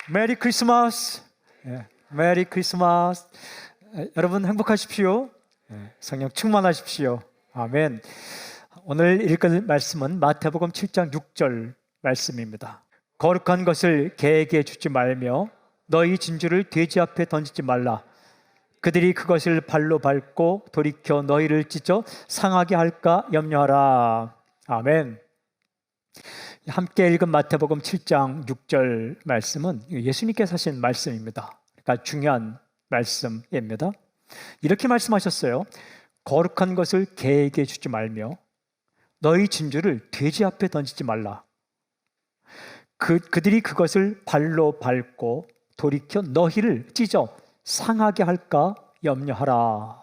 메리 크리스마스. 메리 크리스마스. 여러분 행복하십시오. 성령 충만하십시오. 아멘. 오늘 읽을 말씀은 마태복음 7장 6절 말씀입니다. 거룩한 것을 개에게 주지 말며 너희 진주를 돼지 앞에 던지지 말라. 그들이 그것을 발로 밟고 돌이켜 너희를 찢어 상하게 할까 염려하라. 아멘. 함께 읽은 마태복음 7장 6절 말씀은 예수님께서 하신 말씀입니다. 그러니까 중요한 말씀입니다. 이렇게 말씀하셨어요. 거룩한 것을 개에게 주지 말며 너희 진주를 돼지 앞에 던지지 말라. 그들이 그것을 발로 밟고 돌이켜 너희를 찢어 상하게 할까 염려하라.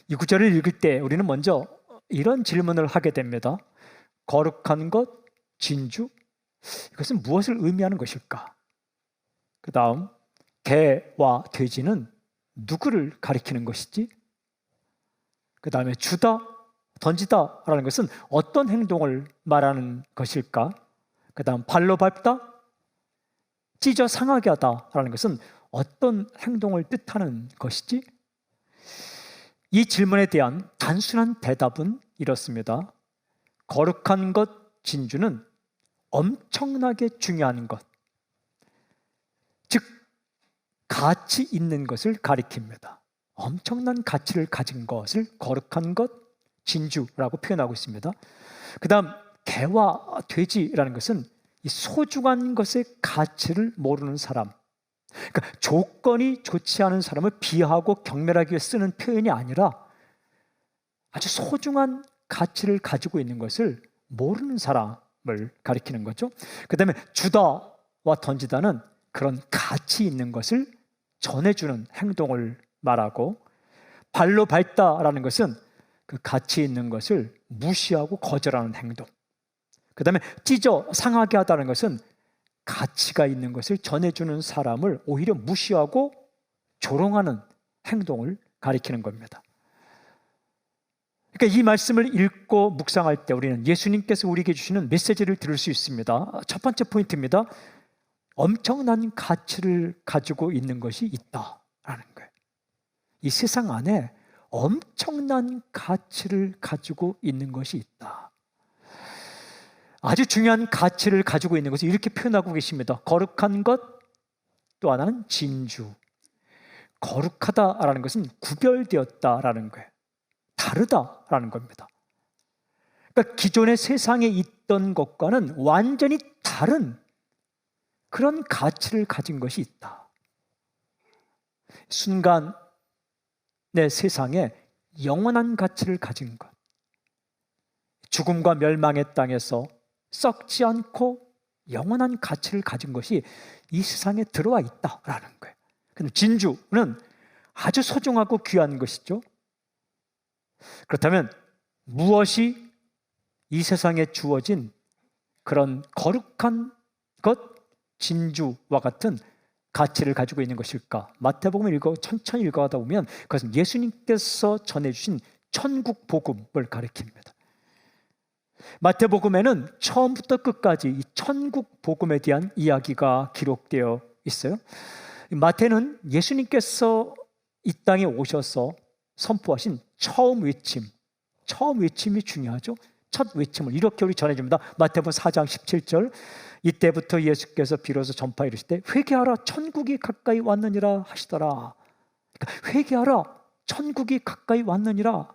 이 구절을 읽을 때 우리는 먼저 이런 질문을 하게 됩니다. 거룩한 것, 진주, 이것은 무엇을 의미하는 것일까? 그 다음, 개와 돼지는 누구를 가리키는 것이지? 그 다음에 주다, 던지다라는 것은 어떤 행동을 말하는 것일까? 그 다음, 발로 밟다, 찢어 상하게 하다라는 것은 어떤 행동을 뜻하는 것이지? 이 질문에 대한 단순한 대답은 이렇습니다. 거룩한 것, 진주는 엄청나게 중요한 것, 즉 가치 있는 것을 가리킵니다. 엄청난 가치를 가진 것을 거룩한 것, 진주라고 표현하고 있습니다. 그 다음 개와 돼지라는 것은 이 소중한 것의 가치를 모르는 사람, 그러니까 조건이 좋지 않은 사람을 비하하고 경멸하기 위해 쓰는 표현이 아니라 아주 소중한 가치를 가지고 있는 것을 모르는 사람을 가리키는 거죠. 그 다음에 주다와 던지다는 그런 가치 있는 것을 전해주는 행동을 말하고, 발로 밟다라는 것은 그 가치 있는 것을 무시하고 거절하는 행동, 그 다음에 찢어 상하게 하다는 것은 가치가 있는 것을 전해주는 사람을 오히려 무시하고 조롱하는 행동을 가리키는 겁니다. 그러니까 이 말씀을 읽고 묵상할 때 우리는 예수님께서 우리에게 주시는 메시지를 들을 수 있습니다. 첫 번째 포인트입니다. 엄청난 가치를 가지고 있는 것이 있다라는 거예요. 이 세상 안에 엄청난 가치를 가지고 있는 것이 있다. 아주 중요한 가치를 가지고 있는 것을 이렇게 표현하고 계십니다. 거룩한 것, 또 하나는 진주. 거룩하다라는 것은 구별되었다라는 거예요. 다르다라는 겁니다. 그러니까 기존의 세상에 있던 것과는 완전히 다른 그런 가치를 가진 것이 있다. 순간의 세상에 영원한 가치를 가진 것, 죽음과 멸망의 땅에서 썩지 않고 영원한 가치를 가진 것이 이 세상에 들어와 있다라는 거예요. 근데 진주는 아주 소중하고 귀한 것이죠. 그렇다면 무엇이 이 세상에 주어진 그런 거룩한 것, 진주와 같은 가치를 가지고 있는 것일까? 마태복음을 천천히 읽어가다 보면 그것은 예수님께서 전해주신 천국 복음을 가리킵니다. 마태복음에는 처음부터 끝까지 이 천국 복음에 대한 이야기가 기록되어 있어요. 마태는 예수님께서 이 땅에 오셔서 선포하신 처음 외침이 중요하죠. 첫 외침을 이렇게 우리 전해줍니다. 마태복음 4장 17절, 이때부터 예수께서 비로소 전파 이르시되 회개하라 천국이 가까이 왔느니라 하시더라. 그러니까 회개하라 천국이 가까이 왔느니라,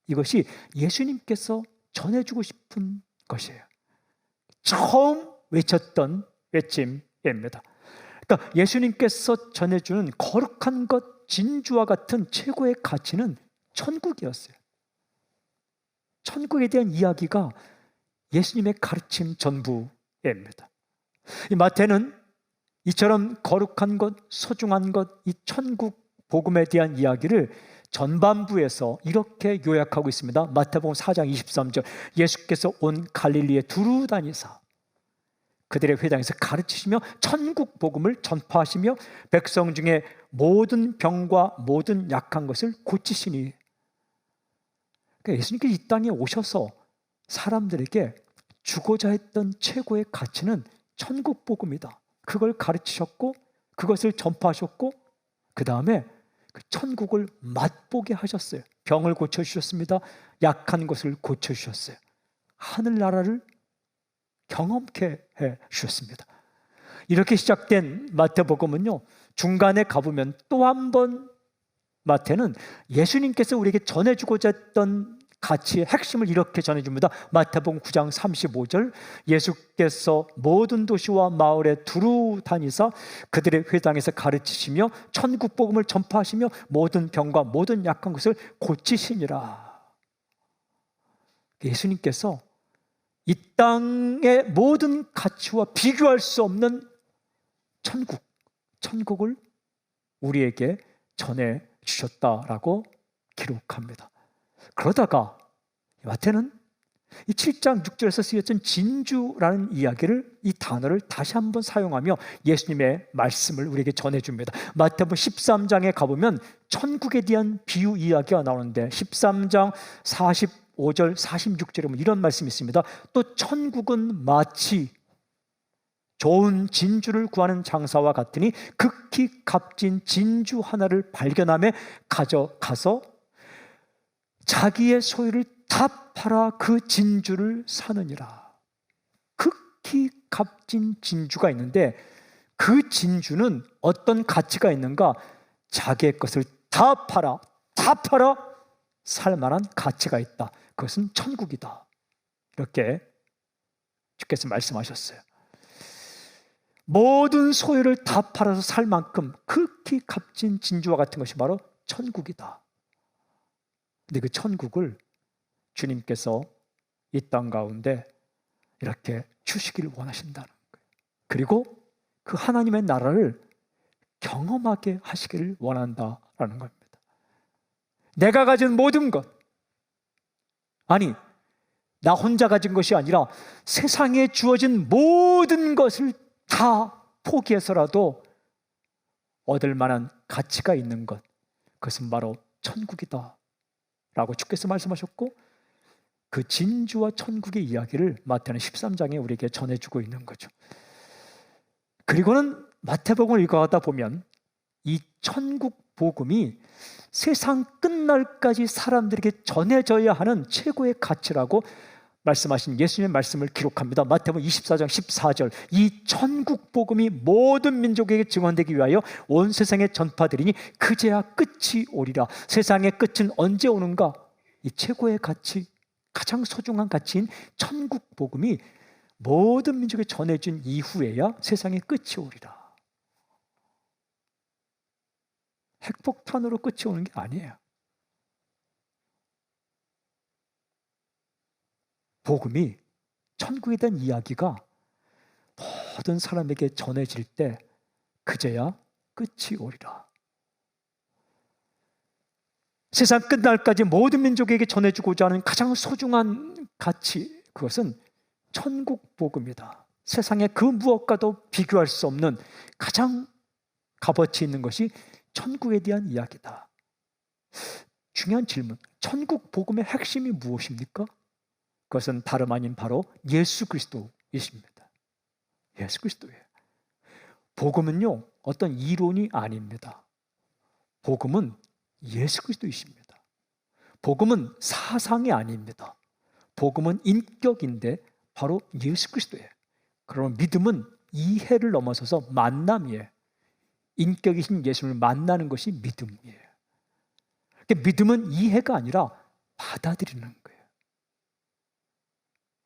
이것이 예수님께서 전해주고 싶은 것이에요. 처음 외쳤던 외침입니다. 그러니까 예수님께서 전해주는 거룩한 것, 진주와 같은 최고의 가치는 천국이었어요. 천국에 대한 이야기가 예수님의 가르침 전부입니다. 이 마태는 이처럼 거룩한 것, 소중한 것, 이 천국 복음에 대한 이야기를 전반부에서 이렇게 요약하고 있습니다. 마태복음 4장 23절, 예수께서 온 갈릴리에 두루 다니사 그들의 회당에서 가르치시며 천국 복음을 전파하시며 백성 중에 모든 병과 모든 약한 것을 고치시니. 그러니까 예수님께서 이 땅에 오셔서 사람들에게 주고자 했던 최고의 가치는 천국 복음이다. 그걸 가르치셨고 그것을 전파하셨고 그 다음에 그 천국을 맛보게 하셨어요. 병을 고쳐주셨습니다. 약한 것을 고쳐주셨어요. 하늘나라를 경험케 해주셨습니다. 이렇게 시작된 마태복음은요, 중간에 가보면 또 한 번 마태는 예수님께서 우리에게 전해주고자 했던 가치의 핵심을 이렇게 전해줍니다. 마태복음 9장 35절, 예수께서 모든 도시와 마을에 두루 다니사 그들의 회당에서 가르치시며 천국 복음을 전파하시며 모든 병과 모든 약한 것을 고치시니라. 예수님께서 이 땅의 모든 가치와 비교할 수 없는 천국을 우리에게 전해 주셨다라고 기록합니다. 그러다가 마태는 이 7장 6절에서 쓰였던 진주라는 이야기를, 이 단어를 다시 한번 사용하며 예수님의 말씀을 우리에게 전해줍니다. 마태복음 13장에 가보면 천국에 대한 비유 이야기가 나오는데 13장 45절 46절에 보면 이런 말씀이 있습니다. 또 천국은 마치 좋은 진주를 구하는 장사와 같으니 극히 값진 진주 하나를 발견하며 가져가서 자기의 소유를 다 팔아 그 진주를 사느니라. 극히 값진 진주가 있는데 그 진주는 어떤 가치가 있는가? 자기의 것을 다 팔아 살 만한 가치가 있다. 그것은 천국이다. 이렇게 주께서 말씀하셨어요. 모든 소유를 다 팔아서 살 만큼 극히 값진 진주와 같은 것이 바로 천국이다. 근데 그 천국을 주님께서 이 땅 가운데 이렇게 주시기를 원하신다는 거예요. 그리고 그 하나님의 나라를 경험하게 하시기를 원한다라는 겁니다. 내가 가진 모든 것, 아니 나 혼자 가진 것이 아니라 세상에 주어진 모든 것을 다 포기해서라도 얻을 만한 가치가 있는 것, 그것은 바로 천국이다 라고 주께서 말씀하셨고, 그 진주와 천국의 이야기를 마태는 13장에 우리에게 전해주고 있는 거죠. 그리고는 마태복음을 읽어가다 보면 이 천국 복음이 세상 끝날까지 사람들에게 전해져야 하는 최고의 가치라고 말씀하신 예수님의 말씀을 기록합니다. 마태복음 24장 14절, 이 천국 복음이 모든 민족에게 증언되기 위하여 온 세상에 전파되리니 그제야 끝이 오리라. 세상의 끝은 언제 오는가? 이 최고의 가치, 가장 소중한 가치인 천국 복음이 모든 민족에 전해진 이후에야 세상의 끝이 오리라. 핵폭탄으로 끝이 오는 게 아니에요. 복음이, 천국에 대한 이야기가 모든 사람에게 전해질 때 그제야 끝이 오리라. 세상 끝날까지 모든 민족에게 전해주고자 하는 가장 소중한 가치, 그것은 천국 복음이다. 세상의 그 무엇과도 비교할 수 없는 가장 값어치 있는 것이 천국에 대한 이야기다. 중요한 질문, 천국 복음의 핵심이 무엇입니까? 그것은 다름 아닌 바로 예수 그리스도이십니다. 예수 그리스도예요. 복음은요, 어떤 이론이 아닙니다. 복음은 예수 그리스도이십니다. 복음은 사상이 아닙니다. 복음은 인격인데 바로 예수 그리스도예요. 그러면 믿음은 이해를 넘어서서 만남이에요. 인격이신 예수를 만나는 것이 믿음이에요. 그러니까 믿음은 이해가 아니라 받아들이는 거예요.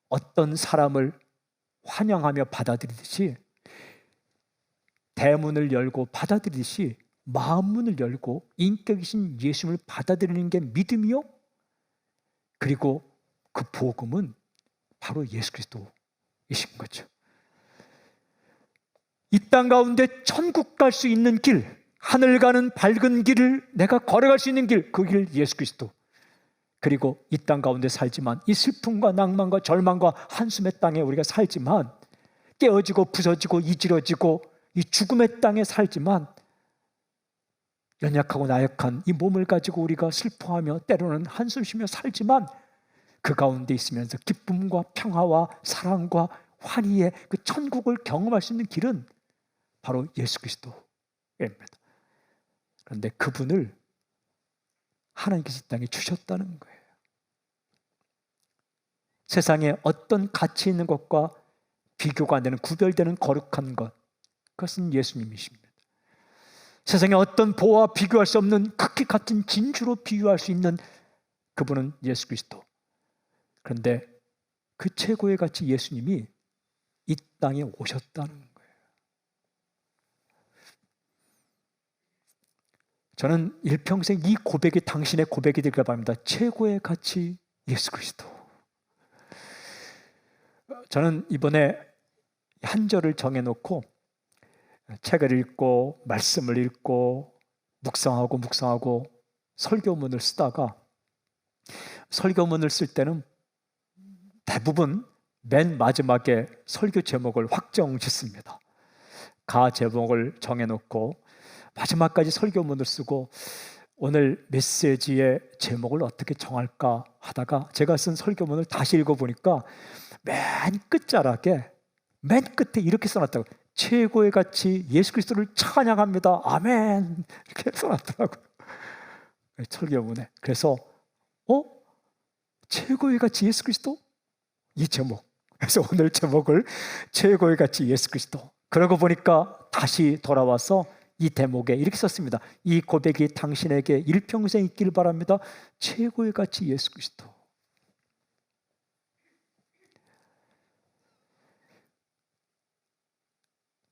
어떤 사람을 환영하며 받아들이듯이, 대문을 열고 받아들이듯이 마음문을 열고 인격이신 예수님을 받아들이는 게 믿음이요. 그리고 그 복음은 바로 예수 그리스도이신 거죠. 이 땅 가운데 천국 갈 수 있는 길, 하늘 가는 밝은 길을 내가 걸어갈 수 있는 길, 그 길 예수 그리스도. 그리고 이 땅 가운데 살지만 이 슬픔과 낭만과 절망과 한숨의 땅에 우리가 살지만, 깨어지고 부서지고 이지러지고 이 죽음의 땅에 살지만, 연약하고 나약한 이 몸을 가지고 우리가 슬퍼하며 때로는 한숨 쉬며 살지만, 그 가운데 있으면서 기쁨과 평화와 사랑과 환희의 그 천국을 경험할 수 있는 길은 바로 예수 그리스도입니다. 그런데 그분을 하나님께서 이 땅에 주셨다는 거예요. 세상에 어떤 가치 있는 것과 비교가 안 되는, 구별되는 거룩한 것, 그것은 예수님이십니다. 세상에 어떤 보화와 비교할 수 없는 극히 같은 진주로 비유할 수 있는 그분은 예수 그리스도. 그런데 그 최고의 가치 예수님이 이 땅에 오셨다는 거예요. 저는 일평생 이 고백이 당신의 고백이 되길 바랍니다. 최고의 가치 예수 그리스도. 저는 이번에 한 절을 정해놓고 책을 읽고 말씀을 읽고 묵상하고 설교문을 쓰다가, 설교문을 쓸 때는 대부분 맨 마지막에 설교 제목을 확정 짓습니다. 가 제목을 정해놓고 마지막까지 설교문을 쓰고 오늘 메시지의 제목을 어떻게 정할까 하다가 제가 쓴 설교문을 다시 읽어보니까 맨 끝자락에 맨 끝에 이렇게 써놨다고. 최고의 가치 예수 그리스도를 찬양합니다. 아멘. 이렇게 써놨더라고요. 설교문에. 그래서 최고의 가치 예수 그리스도? 이 제목. 그래서 오늘 제목을 최고의 가치 예수 그리스도. 그러고 보니까 다시 돌아와서 이 대목에 이렇게 썼습니다. 이 고백이 당신에게 일평생 있길 바랍니다. 최고의 가치 예수 그리스도.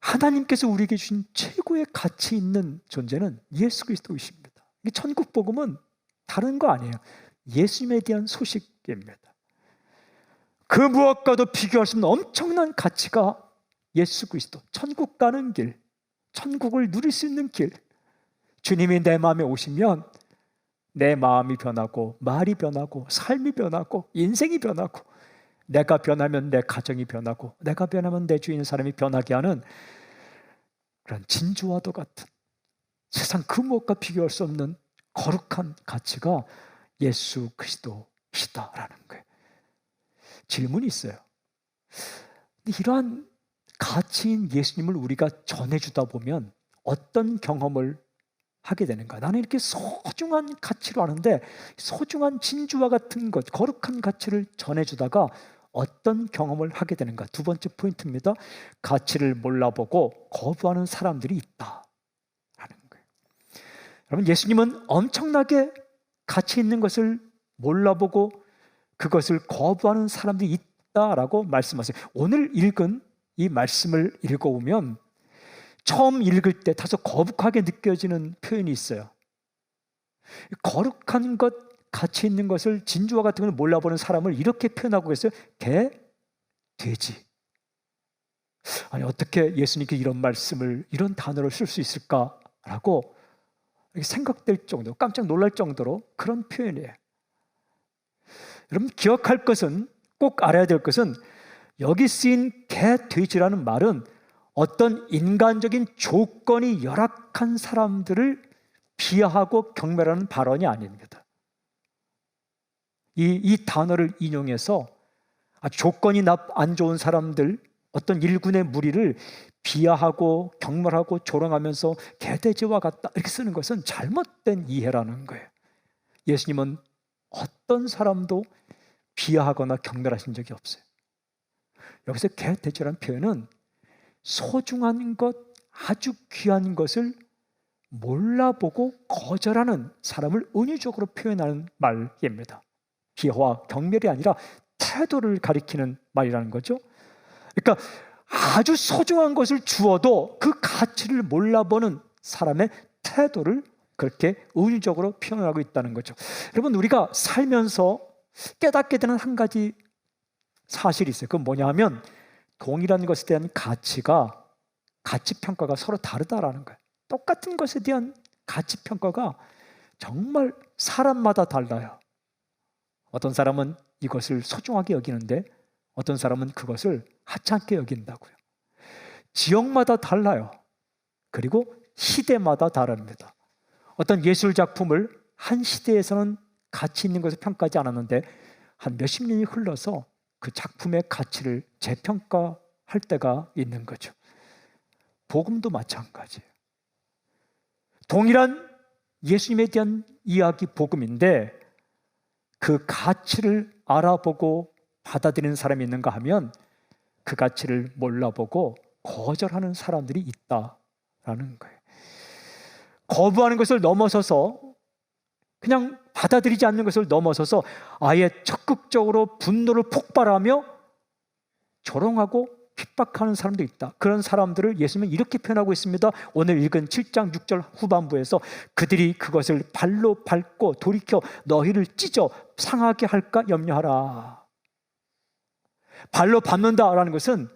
하나님께서 우리에게 주신 최고의 가치 있는 존재는 예수 그리스도이십니다. 이 천국 복음은 다른 거 아니에요. 예수님에 대한 소식입니다. 그 무엇과도 비교할 수 없는 엄청난 가치가 예수 그리스도. 천국 가는 길, 천국을 누릴 수 있는 길. 주님이 내 마음에 오시면 내 마음이 변하고 말이 변하고 삶이 변하고 인생이 변하고, 내가 변하면 내 가정이 변하고 내가 변하면 내 주위에 있는 사람이 변하게 하는 그런 진주와도 같은 세상 그 무엇과 비교할 수 없는 거룩한 가치가 예수 그리스도시다라는 거예요. 질문이 있어요. 이러한 가치인 예수님을 우리가 전해주다 보면 어떤 경험을 하게 되는가? 나는 이렇게 소중한 가치로 아는데 소중한 진주와 같은 것, 거룩한 가치를 전해주다가 어떤 경험을 하게 되는가? 두 번째 포인트입니다. 가치를 몰라보고 거부하는 사람들이 있다라는 거예요. 여러분, 예수님은 엄청나게 가치 있는 것을 몰라보고 그것을 거부하는 사람들이 있다라고 말씀하세요. 오늘 읽은 이 말씀을 읽어보면 처음 읽을 때 다소 거북하게 느껴지는 표현이 있어요. 거룩한 것, 가치 있는 것을, 진주와 같은 걸 몰라보는 사람을 이렇게 표현하고 계세요. 개, 돼지. 아니, 어떻게 예수님께 이런 말씀을, 이런 단어를 쓸 수 있을까라고 생각될 정도, 깜짝 놀랄 정도로 그런 표현이에요. 여러분, 기억할 것은, 꼭 알아야 될 것은, 여기 쓰인 개, 돼지라는 말은 어떤 인간적인 조건이 열악한 사람들을 비하하고 경멸하는 발언이 아닙니다. 이 단어를 인용해서 조건이 안 좋은 사람들, 어떤 일군의 무리를 비하하고 경멸하고 조롱하면서 개돼지와 같다 이렇게 쓰는 것은 잘못된 이해라는 거예요. 예수님은 어떤 사람도 비하하거나 경멸하신 적이 없어요. 여기서 개돼지라는 표현은 소중한 것, 아주 귀한 것을 몰라보고 거절하는 사람을 은유적으로 표현하는 말입니다. 비하와 경멸이 아니라 태도를 가리키는 말이라는 거죠. 그러니까 아주 소중한 것을 주어도 그 가치를 몰라보는 사람의 태도를 그렇게 은유적으로 표현하고 있다는 거죠. 여러분, 우리가 살면서 깨닫게 되는 한 가지 사실이 있어요. 그건 뭐냐 하면 동일한 것에 대한 가치평가가 서로 다르다라는 거예요. 똑같은 것에 대한 가치평가가 정말 사람마다 달라요. 어떤 사람은 이것을 소중하게 여기는데 어떤 사람은 그것을 하찮게 여긴다고요. 지역마다 달라요. 그리고 시대마다 다릅니다. 어떤 예술 작품을 한 시대에서는 가치 있는 것을 평가하지 않았는데 한 몇십 년이 흘러서 그 작품의 가치를 재평가할 때가 있는 거죠. 복음도 마찬가지예요. 동일한 예수님에 대한 이야기 복음인데 그 가치를 알아보고 받아들이는 사람이 있는가 하면 그 가치를 몰라보고 거절하는 사람들이 있다라는 거예요. 거부하는 것을 넘어서서 그냥 받아들이지 않는 것을 넘어서서 아예 적극적으로 분노를 폭발하며 조롱하고 핍박하는 사람도 있다. 그런 사람들을 예수님은 이렇게 표현하고 있습니다. 오늘 읽은 7장 6절 후반부에서 그들이 그것을 발로 밟고 돌이켜 너희를 찢어 상하게 할까 염려하라. 발로 밟는다라는 것은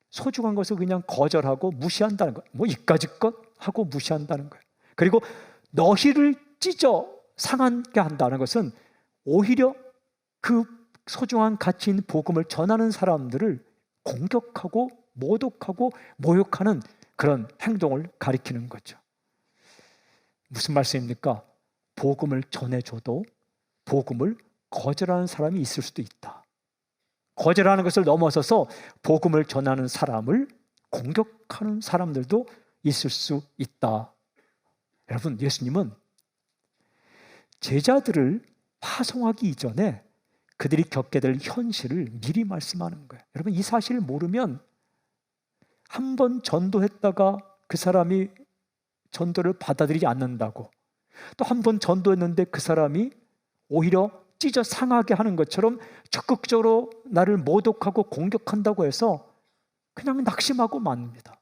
소중한 것을 그냥 거절하고 무시한다는 거예요. 뭐 이까짓 것 하고 무시한다는 거예요. 그리고 너희를 찢어 상하게 한다는 것은 오히려 그 소중한 가치인 복음을 전하는 사람들을 공격하고 모독하고 모욕하는 그런 행동을 가리키는 거죠. 무슨 말씀입니까? 복음을 전해줘도 복음을 거절하는 사람이 있을 수도 있다. 거절하는 것을 넘어서서 복음을 전하는 사람을 공격하는 사람들도 있을 수 있다. 여러분, 예수님은 제자들을 파송하기 이전에 그들이 겪게 될 현실을 미리 말씀하는 거예요. 여러분, 이 사실을 모르면 한 번 전도했다가 그 사람이 전도를 받아들이지 않는다고, 또 한 번 전도했는데 그 사람이 오히려 찢어 상하게 하는 것처럼 적극적으로 나를 모독하고 공격한다고 해서 그냥 낙심하고 맙니다.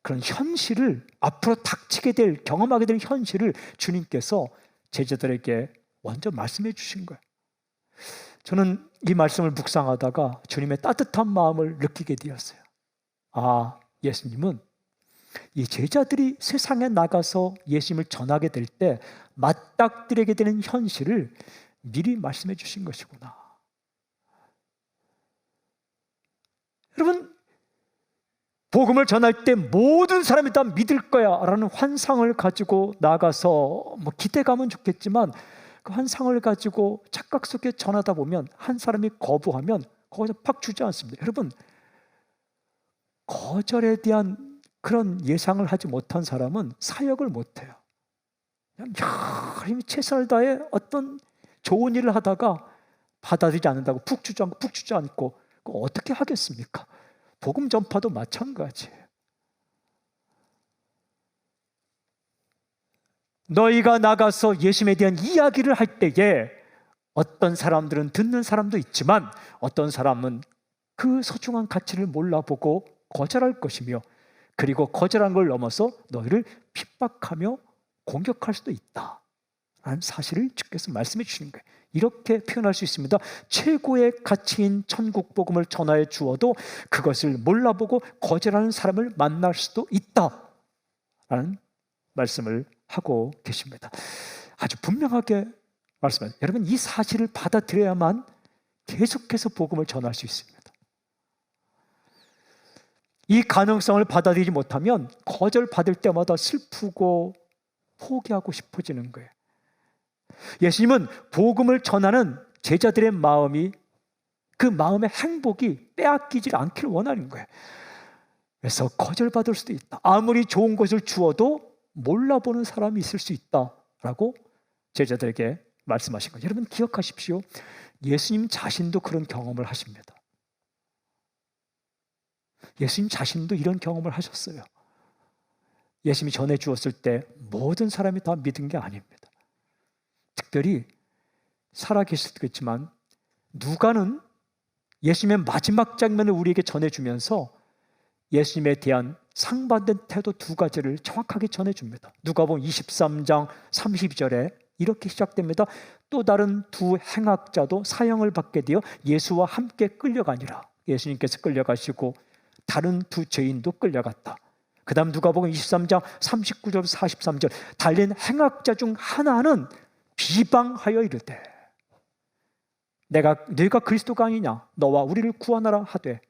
그런 현실을, 앞으로 닥치게 될, 경험하게 될 현실을 주님께서 제자들에게 먼저 말씀해 주신 거예요. 저는 이 말씀을 묵상하다가 주님의 따뜻한 마음을 느끼게 되었어요. 아, 예수님은 이 제자들이 세상에 나가서 예수님을 전하게 될 때 맞닥뜨리게 되는 현실을 미리 말씀해 주신 것이구나. 여러분, 복음을 전할 때 모든 사람이 다 믿을 거야 라는 환상을 가지고 나가서 뭐 기대감은 좋겠지만 그 환상을 가지고 착각 속에 전하다 보면 한 사람이 거부하면 거기서 팍 주지 않습니다. 여러분, 거절에 대한 그런 예상을 하지 못한 사람은 사역을 못해요. 그냥 열심히 최선을 다해 어떤 좋은 일을 하다가 받아들이지 않는다고 푹 주지 않고 그거 어떻게 하겠습니까? 복음 전파도 마찬가지예요. 너희가 나가서 예수님에 대한 이야기를 할 때에 어떤 사람들은 듣는 사람도 있지만 어떤 사람은 그 소중한 가치를 몰라보고 거절할 것이며, 그리고 거절한 걸 넘어서 너희를 핍박하며 공격할 수도 있다 라는 사실을 주께서 말씀해 주시는 거예요. 이렇게 표현할 수 있습니다. 최고의 가치인 천국 복음을 전하여 주어도 그것을 몰라보고 거절하는 사람을 만날 수도 있다라는 말씀을 하고 계십니다. 아주 분명하게 말씀하세요. 여러분, 이 사실을 받아들여야만 계속해서 복음을 전할 수 있습니다. 이 가능성을 받아들이지 못하면 거절받을 때마다 슬프고 포기하고 싶어지는 거예요. 예수님은 복음을 전하는 제자들의 마음이, 그 마음의 행복이 빼앗기지 않기를 원하는 거예요. 그래서 거절받을 수도 있다. 아무리 좋은 것을 주어도 몰라보는 사람이 있을 수 있다라고 제자들에게 말씀하신 거예요. 여러분, 기억하십시오. 예수님 자신도 그런 경험을 하십니다. 예수님 자신도 이런 경험을 하셨어요. 예수님이 전해 주었을 때 모든 사람이 다 믿은 게 아닙니다. 특별히 살아계시겠지만 누가는 예수님의 마지막 장면을 우리에게 전해주면서 예수님에 대한 상반된 태도 두 가지를 정확하게 전해줍니다. 누가복음 23장 32절에 이렇게 시작됩니다. 또 다른 두 행악자도 사형을 받게 되어 예수와 함께 끌려가니라. 예수님께서 끌려가시고 다른 두 죄인도 끌려갔다. 그 다음 누가복음 23장 39절 43절 달린 행악자 중 하나는 비방하여 이르되 너희가 그리스도가 아니냐, 너와 우리를 구원하라 하되,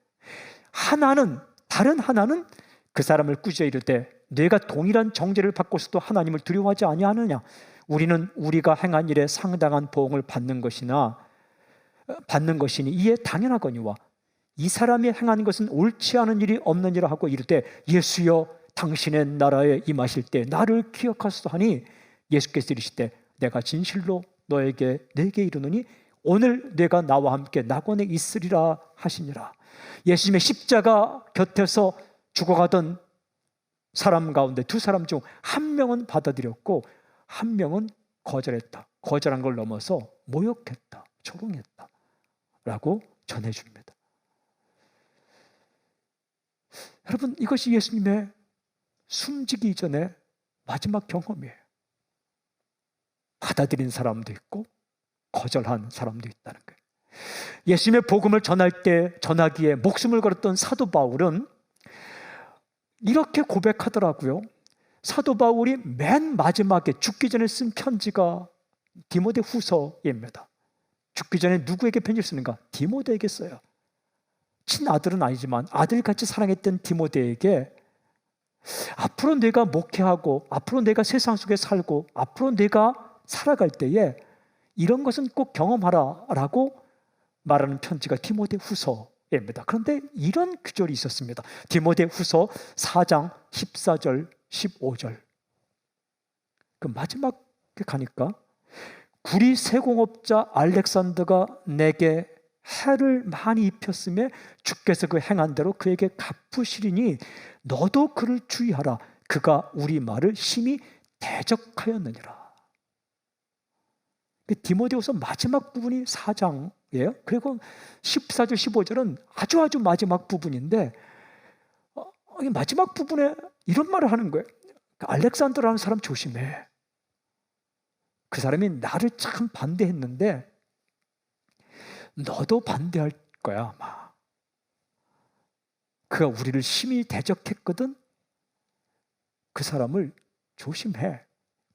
다른 하나는 그 사람을 꾸짖어 이르되 너희가 동일한 정죄를 받고서도 하나님을 두려워하지 아니하느냐, 우리는 우리가 행한 일에 상당한 보응을 받는 것이나 받는 것이니 이에 당연하거니와 이 사람이 행한 것은 옳지 않은 일이 없느니라 하고 이르되 예수여 당신의 나라에 임하실 때 나를 기억하소서 하니 예수께서 이르시되 내가 진실로 내게 이르노니 오늘 내가 나와 함께 낙원에 있으리라 하시니라. 예수님의 십자가 곁에서 죽어가던 사람 가운데 두 사람 중 한 명은 받아들였고 한 명은 거절했다. 거절한 걸 넘어서 모욕했다, 조롱했다 라고 전해줍니다. 여러분, 이것이 예수님의 숨지기 전에 마지막 경험이에요. 받아들인 사람도 있고 거절한 사람도 있다는 거예요. 예수님의 복음을 전하기에 목숨을 걸었던 사도 바울은 이렇게 고백하더라고요. 사도 바울이 맨 마지막에 죽기 전에 쓴 편지가 디모데 후서입니다. 죽기 전에 누구에게 편지를 쓰는가? 디모데에게 써요. 친아들은 아니지만 아들같이 사랑했던 디모데에게 앞으로 내가 목회하고 앞으로 내가 세상 속에 살고 앞으로 내가 살아갈 때에 이런 것은 꼭 경험하라 라고 말하는 편지가 디모데 후서입니다. 그런데 이런 구절이 있었습니다. 디모데 후서 4장 14절 15절 그 마지막에 가니까 구리 세공업자 알렉산더가 내게 해를 많이 입혔음에 주께서 그 행한 대로 그에게 갚으시리니 너도 그를 주의하라. 그가 우리 말을 심히 대적하였느니라. 디모데후서 마지막 부분이 4장이에요. 그리고 14절 15절은 아주 마지막 부분인데 마지막 부분에 이런 말을 하는 거예요. 알렉산더라는 사람 조심해. 그 사람이 나를 참 반대했는데 너도 반대할 거야 아마. 그가 우리를 심히 대적했거든. 그 사람을 조심해.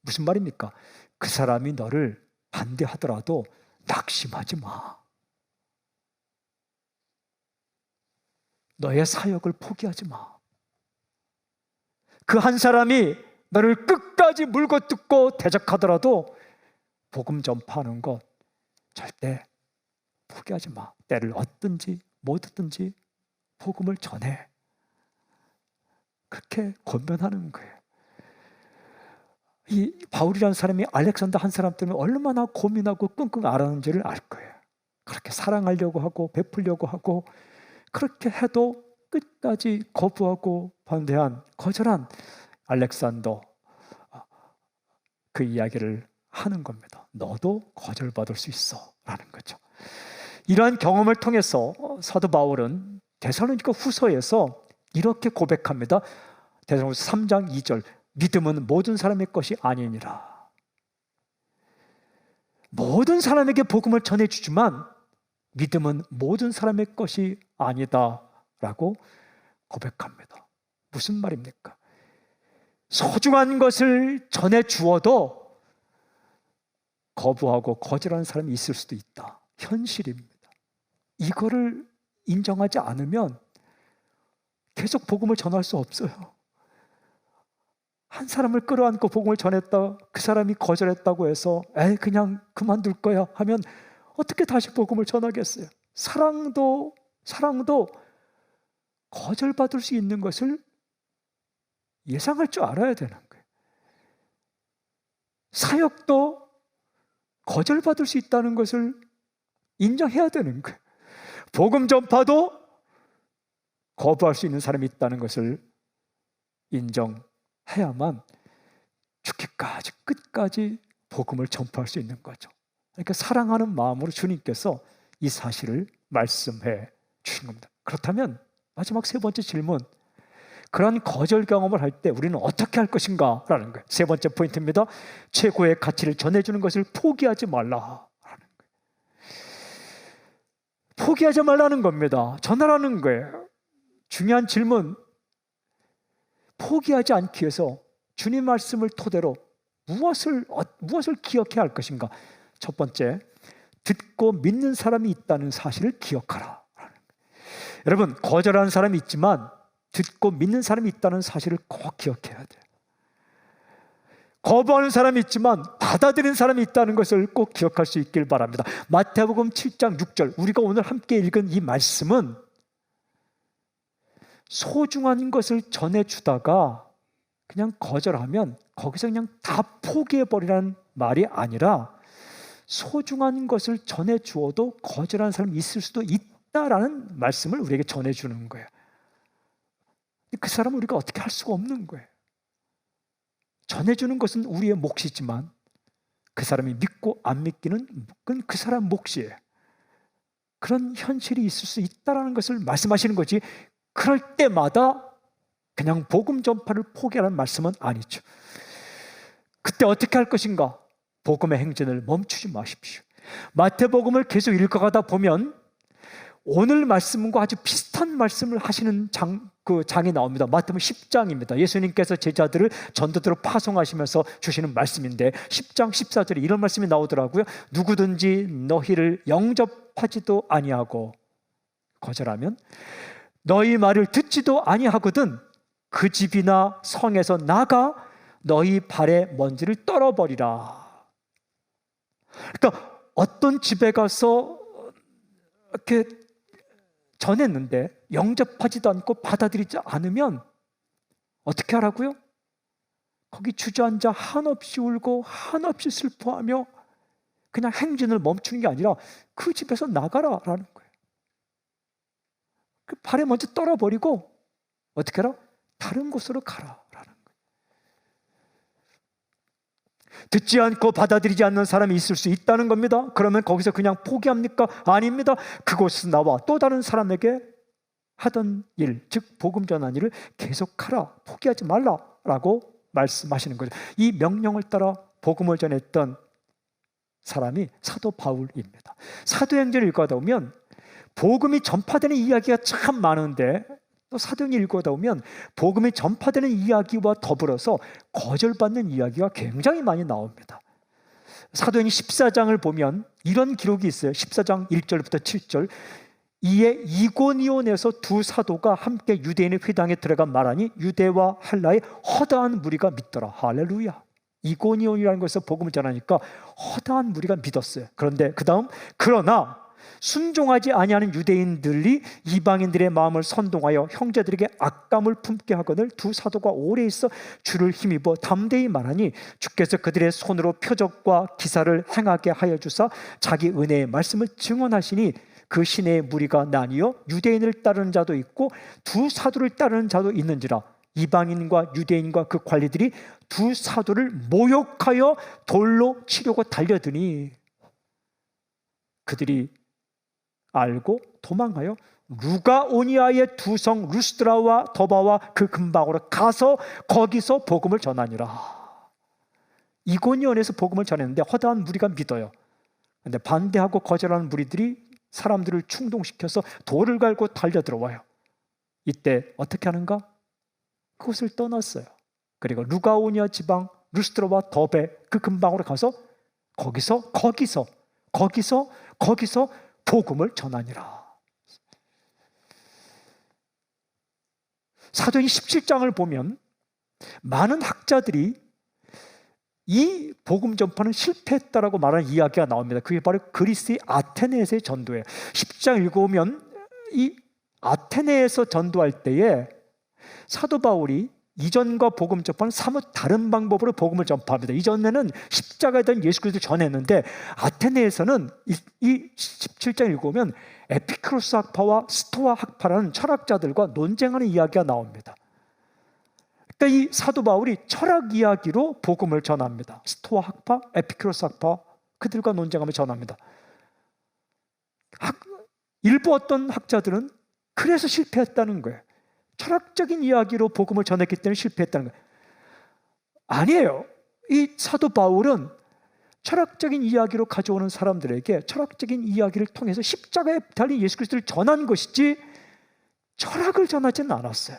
무슨 말입니까? 그 사람이 너를 반대하더라도 낙심하지 마. 너의 사역을 포기하지 마. 그 한 사람이 너를 끝까지 물고 뜯고 대적하더라도 복음 전파하는 것 절대 포기하지 마. 때를 얻든지 못 얻든지 복음을 전해. 그렇게 권면하는 거예요. 이 바울이라는 사람이 알렉산더 한 사람 때문에 얼마나 고민하고 끙끙 앓았는지를 알 거예요. 그렇게 사랑하려고 하고 베풀려고 하고 그렇게 해도 끝까지 거부하고 반대한 거절한 알렉산더, 그 이야기를 하는 겁니다. 너도 거절받을 수 있어 라는 거죠. 이러한 경험을 통해서 사도 바울은 데살로니가 후서에서 이렇게 고백합니다. 데살로니가 3장 2절 믿음은 모든 사람의 것이 아니니라. 모든 사람에게 복음을 전해주지만 믿음은 모든 사람의 것이 아니다 라고 고백합니다. 무슨 말입니까? 소중한 것을 전해주어도 거부하고 거절하는 사람이 있을 수도 있다. 현실입니다. 이거를 인정하지 않으면 계속 복음을 전할 수 없어요. 한 사람을 끌어안고 복음을 전했다. 그 사람이 거절했다고 해서 그냥 그만둘 거야 하면 어떻게 다시 복음을 전하겠어요? 사랑도 거절받을 수 있는 것을 예상할 줄 알아야 되는 거예요. 사역도 거절받을 수 있다는 것을 인정해야 되는 거예요. 복음 전파도 거부할 수 있는 사람이 있다는 것을 인정해야만 죽기까지 끝까지 복음을 전파할 수 있는 거죠. 그러니까 사랑하는 마음으로 주님께서 이 사실을 말씀해 주신 겁니다. 그렇다면 마지막 세 번째 질문, 그런 거절 경험을 할 때 우리는 어떻게 할 것인가 라는 거예요. 세 번째 포인트입니다. 최고의 가치를 전해주는 것을 포기하지 말라 라는 거예요. 포기하지 말라는 겁니다. 전하라는 거예요. 중요한 질문, 포기하지 않기 위해서 주님 말씀을 토대로 무엇을 기억해야 할 것인가. 첫 번째, 듣고 믿는 사람이 있다는 사실을 기억하라. 여러분, 거절하는 사람이 있지만 듣고 믿는 사람이 있다는 사실을 꼭 기억해야 돼요. 거부하는 사람이 있지만 받아들이는 사람이 있다는 것을 꼭 기억할 수 있길 바랍니다. 마태복음 7장 6절, 우리가 오늘 함께 읽은 이 말씀은 소중한 것을 전해주다가 그냥 거절하면 거기서 그냥 다 포기해버리라는 말이 아니라, 소중한 것을 전해주어도 거절하는 사람이 있을 수도 있다라는 말씀을 우리에게 전해주는 거예요. 그 사람은 우리가 어떻게 할 수가 없는 거예요. 전해주는 것은 우리의 몫이지만 그 사람이 믿고 안 믿기는 그건 그 사람 몫이에요. 그런 현실이 있을 수 있다는 것을 말씀하시는 거지, 그럴 때마다 그냥 복음 전파를 포기하라는 말씀은 아니죠. 그때 어떻게 할 것인가? 복음의 행진을 멈추지 마십시오. 마태복음을 계속 읽어가다 보면 오늘 말씀과 아주 비슷한 말씀을 하시는 장이 나옵니다. 마태복음 10장입니다. 예수님께서 제자들을 전도대로 파송하시면서 주시는 말씀인데 10장 14절에 이런 말씀이 나오더라고요. 누구든지 너희를 영접하지도 아니하고 거절하면 너희 말을 듣지도 아니하거든 그 집이나 성에서 나가 너희 발의 먼지를 떨어버리라. 그러니까 어떤 집에 가서 이렇게 전했는데 영접하지도 않고 받아들이지 않으면 어떻게 하라고요? 거기 주저앉아 한없이 울고 한없이 슬퍼하며 그냥 행진을 멈추는 게 아니라 그 집에서 나가라라는 거예요. 그 발에 먼저 떨어버리고 어떻게 하라? 다른 곳으로 가라라는 거예요. 듣지 않고 받아들이지 않는 사람이 있을 수 있다는 겁니다. 그러면 거기서 그냥 포기합니까? 아닙니다. 그곳에서 나와 또 다른 사람에게 하던 일, 즉 복음 전한 일을 계속하라, 포기하지 말라라고 말씀하시는 거죠. 이 명령을 따라 복음을 전했던 사람이 사도 바울입니다. 사도행전을 읽어다 보면 복음이 전파되는 이야기가 참 많은데, 또 사도행전을 읽어다 보면 복음이 전파되는 이야기와 더불어서 거절받는 이야기가 굉장히 많이 나옵니다. 사도행전 14장을 보면 이런 기록이 있어요. 14장 1절부터 7절. 이에 이고니온에서 두 사도가 함께 유대인의 회당에 들어가 말하니 유대와 헬라의 허다한 무리가 믿더라. 할렐루야. 이고니온이라는 곳에서 복음을 전하니까 허다한 무리가 믿었어요. 그런데 그 다음, 그러나 순종하지 아니하는 유대인들이 이방인들의 마음을 선동하여 형제들에게 악감을 품게 하거늘 두 사도가 오래 있어 주를 힘입어 담대히 말하니 주께서 그들의 손으로 표적과 기사를 행하게 하여 주사 자기 은혜의 말씀을 증언하시니 그 시내의 무리가 나뉘어 유대인을 따르는 자도 있고 두 사도를 따르는 자도 있는지라. 이방인과 유대인과 그 관리들이 두 사도를 모욕하여 돌로 치려고 달려드니 그들이 알고 도망하여 루가오니아의 두 성 루스드라와 더바와 그 근방으로 가서 거기서 복음을 전하니라. 이고니온에서 복음을 전했는데 허다한 무리가 믿어요. 그런데 반대하고 거절하는 무리들이 사람들을 충동시켜서 돌을 갈고 달려들어와요. 이때 어떻게 하는가? 그곳을 떠났어요. 그리고 루가오니아 지방 루스드라와 더베 그 근방으로 가서 거기서 복음을 전하니라. 사도행전 17장을 보면 많은 학자들이 이 복음 전파는 실패했다라고 말하는 이야기가 나옵니다. 그게 바로 그리스의 아테네에서의 전도예요. 10장 읽어보면 이 아테네에서 전도할 때에 사도 바울이 이전과 복음 전파는 사뭇 다른 방법으로 복음을 전파합니다. 이전에는 십자가에 대한 예수 그리스도를 전했는데 아테네에서는 이 17장 읽어보면 에피크로스 학파와 스토아 학파라는 철학자들과 논쟁하는 이야기가 나옵니다. 그러니까 이 사도 바울이 철학 이야기로 복음을 전합니다. 스토아 학파, 에피크로스 학파 그들과 논쟁하며 전합니다. 일부 어떤 학자들은 그래서 실패했다는 거예요. 철학적인 이야기로 복음을 전했기 때문에 실패했다는 거예요. 아니에요. 이 사도 바울은 철학적인 이야기로 가져오는 사람들에게 철학적인 이야기를 통해서 십자가에 달린 예수 그리스도를 전한 것이지 철학을 전하지는 않았어요.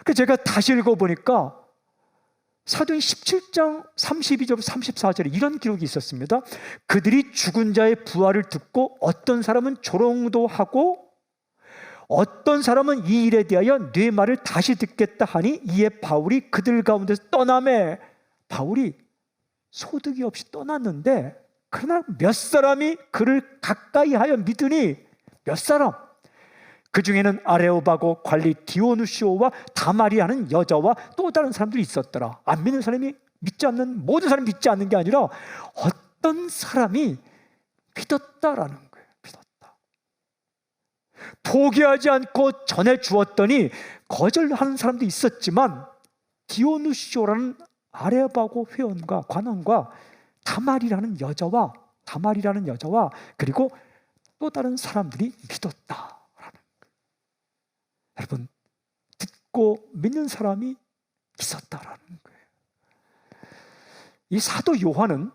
그래서 제가 다시 읽어보니까 사도행 17장 32절 34절에 이런 기록이 있었습니다. 그들이 죽은 자의 부활을 듣고 어떤 사람은 조롱도 하고 어떤 사람은 이 일에 대하여 네 말을 다시 듣겠다 하니 이에 바울이 그들 가운데서 떠나매 바울이 소득이 없이 떠났는데 그러나 몇 사람이 그를 가까이 하여 믿으니 몇 사람? 그 중에는 아레오바고 관리 디오누시오와 다마리아는 여자와 또 다른 사람들이 있었더라. 안 믿는 사람이 믿지 않는, 모든 사람이 믿지 않는 게 아니라 어떤 사람이 믿었다라는 거예요. 믿었다. 포기하지 않고 전해 주었더니 거절하는 사람도 있었지만 디오누시오라는 아레오바고 회원과 관원과 다마리라는 여자와 그리고 또 다른 사람들이 믿었다. 여러분, 듣고 믿는 사람이 있었다라는 거예요. 이 사도 요한은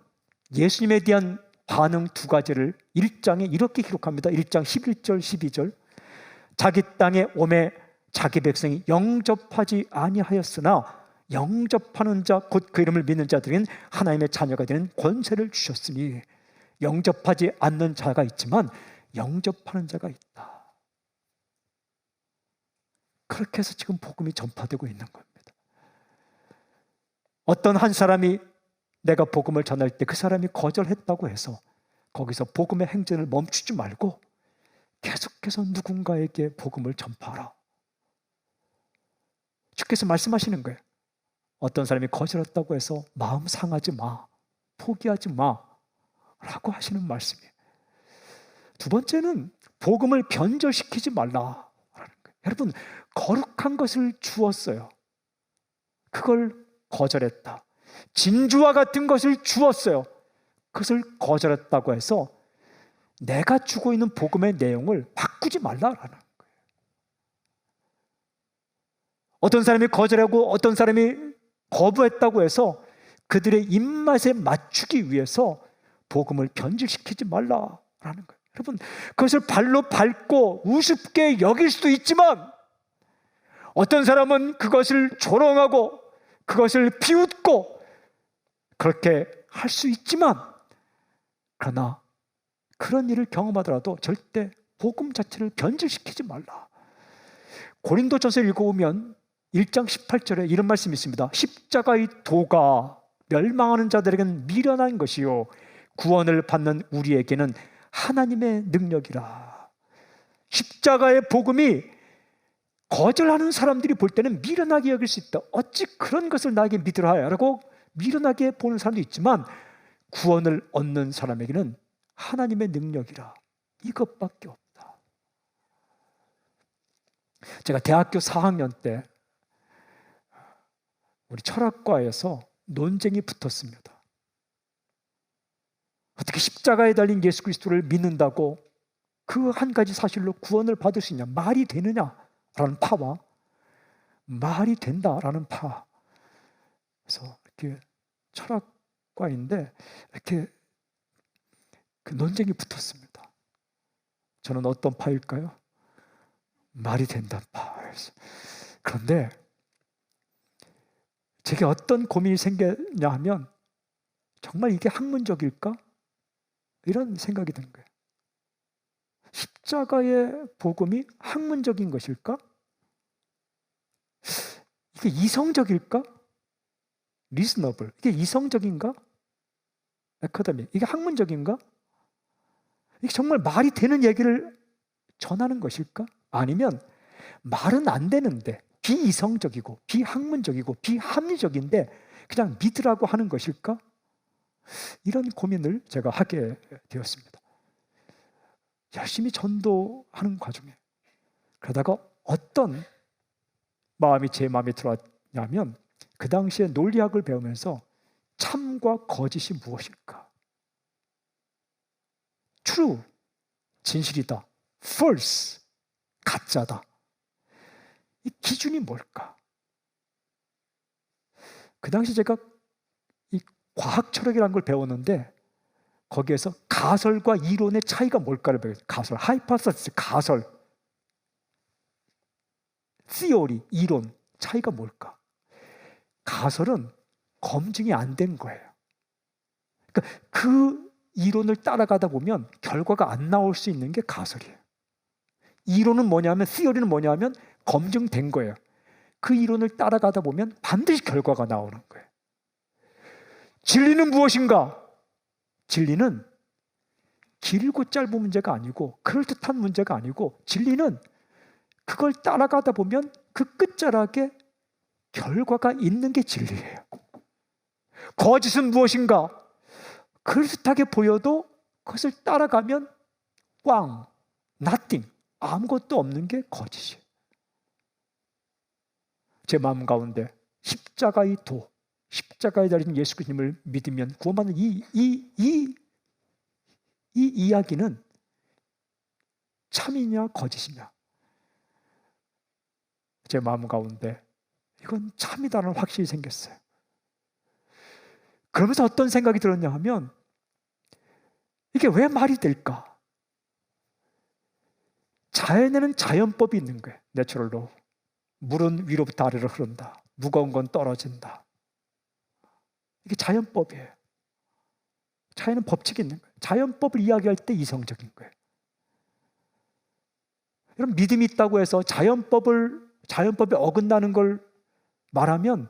예수님에 대한 반응 두 가지를 1장에 이렇게 기록합니다. 1장 11절 12절. 자기 땅에 오매 자기 백성이 영접하지 아니하였으나 영접하는 자 곧 그 이름을 믿는 자들은 하나님의 자녀가 되는 권세를 주셨으니, 영접하지 않는 자가 있지만 영접하는 자가 있다. 그렇게 해서 지금 복음이 전파되고 있는 겁니다. 어떤 한 사람이 내가 복음을 전할 때 그 사람이 거절했다고 해서 거기서 복음의 행진을 멈추지 말고 계속해서 누군가에게 복음을 전파하라. 주께서 말씀하시는 거예요. 어떤 사람이 거절했다고 해서 마음 상하지 마, 포기하지 마 라고 하시는 말씀이에요. 두 번째는 복음을 변절시키지 말라. 여러분, 거룩한 것을 주었어요. 그걸 거절했다. 진주와 같은 것을 주었어요. 그것을 거절했다고 해서 내가 주고 있는 복음의 내용을 바꾸지 말라라는 거예요. 어떤 사람이 거절하고 어떤 사람이 거부했다고 해서 그들의 입맛에 맞추기 위해서 복음을 변질시키지 말라라는 거예요. 여러분, 그것을 발로 밟고 우습게 여길 수도 있지만 어떤 사람은 그것을 조롱하고 그것을 비웃고 그렇게 할 수 있지만, 그러나 그런 일을 경험하더라도 절대 복음 자체를 변질시키지 말라. 고린도전서 읽어보면 1장 18절에 이런 말씀이 있습니다. 십자가의 도가 멸망하는 자들에게는 미련한 것이요 구원을 받는 우리에게는 하나님의 능력이라. 십자가의 복음이 거절하는 사람들이 볼 때는 미련하게 여길 수 있다. 어찌 그런 것을 나에게 믿으라 라고 미련하게 보는 사람도 있지만, 구원을 얻는 사람에게는 하나님의 능력이라. 이것밖에 없다. 제가 대학교 4학년 때 우리 철학과에서 논쟁이 붙었습니다. 어떻게 십자가에 달린 예수 그리스도를 믿는다고 그 한 가지 사실로 구원을 받을 수 있냐, 말이 되느냐라는 파와 말이 된다라는 파. 그래서 이렇게 철학과인데 이렇게 그 논쟁이 붙었습니다. 저는 어떤 파일까요? 말이 된다는 파였어요. 그런데 제게 어떤 고민이 생겼냐 하면, 정말 이게 학문적일까? 이런 생각이 든 거예요. 십자가의 복음이 학문적인 것일까? 이게 이성적일까? 리즈너블. 이게 이성적인가? 에카데믹. 이게 학문적인가? 이게 정말 말이 되는 얘기를 전하는 것일까? 아니면 말은 안 되는데 비이성적이고 비학문적이고 비합리적인데 그냥 믿으라고 하는 것일까? 이런 고민을 제가 하게 되었습니다. 열심히 전도하는 과정에 그러다가 어떤 마음이 제 마음에 들어왔냐면, 그 당시에 논리학을 배우면서 참과 거짓이 무엇일까? true, 진실이다. false, 가짜다. 이 기준이 뭘까? 그 당시 제가 이 과학 철학이라는 걸 배웠는데 거기에서 가설과 이론의 차이가 뭘까를 배웠어요. 가설, 하이퍼서스, 가설, theory, 이론, 차이가 뭘까? 가설은 검증이 안 된 거예요. 그러니까 그 이론을 따라가다 보면 결과가 안 나올 수 있는 게 가설이에요. 이론은 뭐냐면, theory는 뭐냐면 검증된 거예요. 그 이론을 따라가다 보면 반드시 결과가 나오는 거예요. 진리는 무엇인가? 진리는 길고 짧은 문제가 아니고 그럴듯한 문제가 아니고 진리는 그걸 따라가다 보면 그 끝자락에 결과가 있는 게 진리예요. 거짓은 무엇인가? 그럴듯하게 보여도 그것을 따라가면 꽝, nothing, 아무것도 없는 게 거짓이에요. 제 마음 가운데 십자가의 도, 십자가에 달린 예수 그리스도를 믿으면 구원받는 이 이야기는 참이냐 거짓이냐? 제 마음 가운데 이건 참이다라는 확신이 생겼어요. 그러면서 어떤 생각이 들었냐 하면 이게 왜 말이 될까? 자연에는 자연법이 있는 거예요. 내추럴로. 물은 위로부터 아래로 흐른다. 무거운 건 떨어진다. 이게 자연법이에요. 자연은 법칙이 있는 거예요. 자연법을 이야기할 때 이성적인 거예요. 여러분, 믿음이 있다고 해서 자연법에 어긋나는 걸 말하면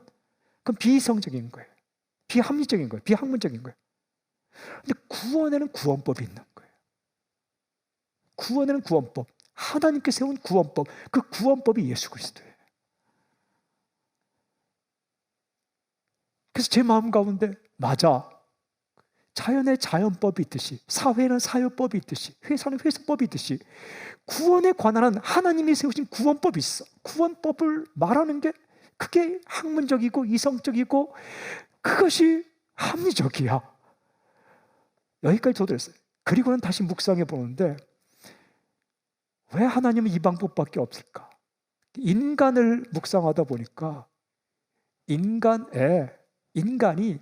그건 비이성적인 거예요. 비합리적인 거예요. 비학문적인 거예요. 근데 구원에는 구원법이 있는 거예요. 구원에는 구원법. 하나님께 세운 구원법. 그 구원법이 예수 그리스도예요. 그래서 제 마음 가운데 맞아. 자연에 자연법이 있듯이, 사회는 사회법이 있듯이, 회사는 회사법이 있듯이 구원에 관한 하나님이 세우신 구원법이 있어. 구원법을 말하는 게 그게 학문적이고 이성적이고 그것이 합리적이야. 여기까지 도달했어요. 그리고는 다시 묵상해 보는데 왜 하나님은 이 방법밖에 없을까? 인간을 묵상하다 보니까 인간이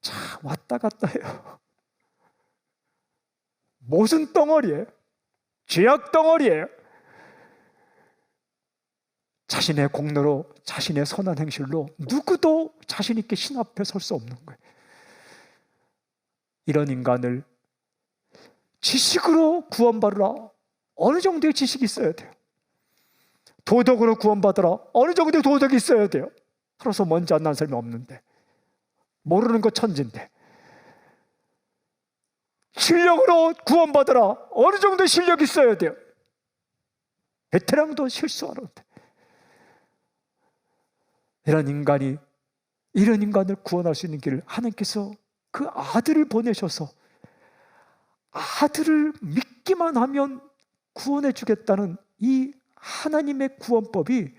참 왔다 갔다 해요. 무슨 덩어리예요? 죄악 덩어리예요. 자신의 공로로, 자신의 선한 행실로 누구도 자신 있게 신 앞에 설 수 없는 거예요. 이런 인간을 지식으로 구원받으라. 어느 정도의 지식이 있어야 돼요. 도덕으로 구원받으라. 어느 정도의 도덕이 있어야 돼요. 서로서 먼저 안 난 사람이 없는데, 모르는 거 천진데. 실력으로 구원받으라. 어느 정도의 실력이 있어야 돼요. 베테랑도 실수하는데. 이런 인간을 구원할 수 있는 길을 하나님께서 그 아들을 보내셔서 아들을 믿기만 하면 구원해 주겠다는 이 하나님의 구원법이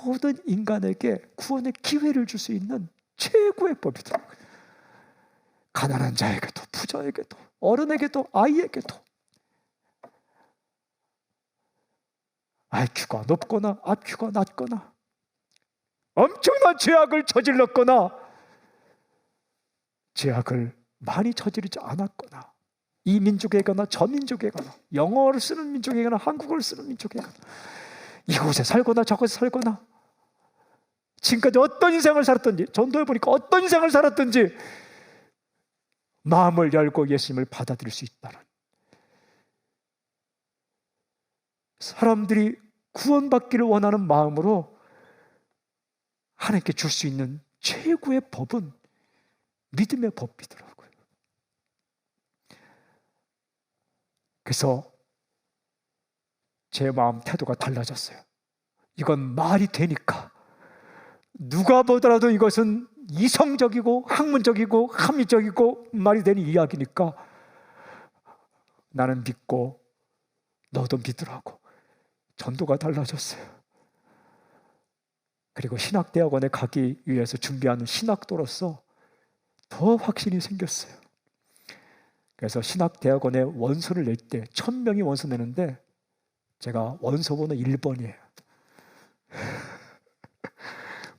모든 인간에게 구원의 기회를 줄 수 있는 최고의 법이더라고요. 가난한 자에게도 부자에게도 어른에게도 아이에게도 IQ가 높거나 IQ가 낮거나 엄청난 죄악을 저질렀거나 죄악을 많이 저지르지 않았거나 이 민족에거나 저 민족에거나 영어를 쓰는 민족에거나 한국어를 쓰는 민족에거나 이곳에 살거나 저곳에 살거나 지금까지 어떤 인생을 살았든지 전도해 보니까 어떤 인생을 살았든지 마음을 열고 예수님을 받아들일 수 있다는 사람들이 구원받기를 원하는 마음으로 하나님께 줄 수 있는 최고의 법은 믿음의 법이더라고요. 그래서 제 마음 태도가 달라졌어요. 이건 말이 되니까 누가 보더라도 이것은 이성적이고 학문적이고 합리적이고 말이 되는 이야기니까 나는 믿고 너도 믿으라고. 전도가 달라졌어요. 그리고 신학대학원에 가기 위해서 준비하는 신학도로서 더 확신이 생겼어요. 그래서 신학대학원에 원서를 낼 때 1000명이 원서 내는데 제가 원서 번호 1번이에요.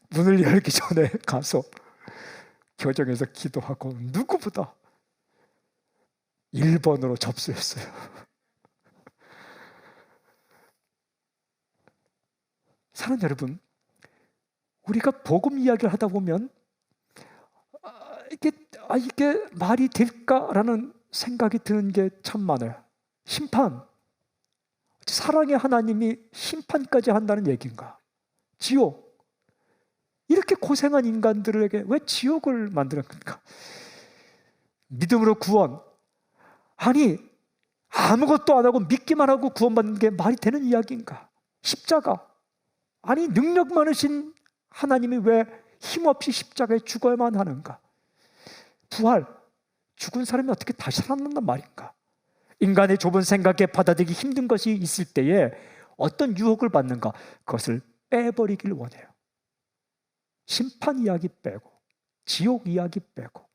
문을 열기 전에 가서 교정에서 기도하고 누구보다 1번으로 접수했어요. 사랑하는 여러분, 우리가 복음 이야기를 하다 보면 이게 말이 될까라는 생각이 드는 게 참 많아요. 심판, 사랑의 하나님이 심판까지 한다는 얘기인가? 지옥, 이렇게 고생한 인간들에게 왜 지옥을 만들었는가? 믿음으로 구원. 아니, 아무것도 안 하고 믿기만 하고 구원받는 게 말이 되는 이야기인가? 십자가. 아니, 능력 많으신 하나님이 왜 힘없이 십자가에 죽어야만 하는가? 부활. 죽은 사람이 어떻게 다시 살아난단 말인가? 인간의 좁은 생각에 받아들이기 힘든 것이 있을 때에 어떤 유혹을 받는가? 그것을 빼버리길 원해요. 심판 이야기 빼고, 지옥 이야기 빼고,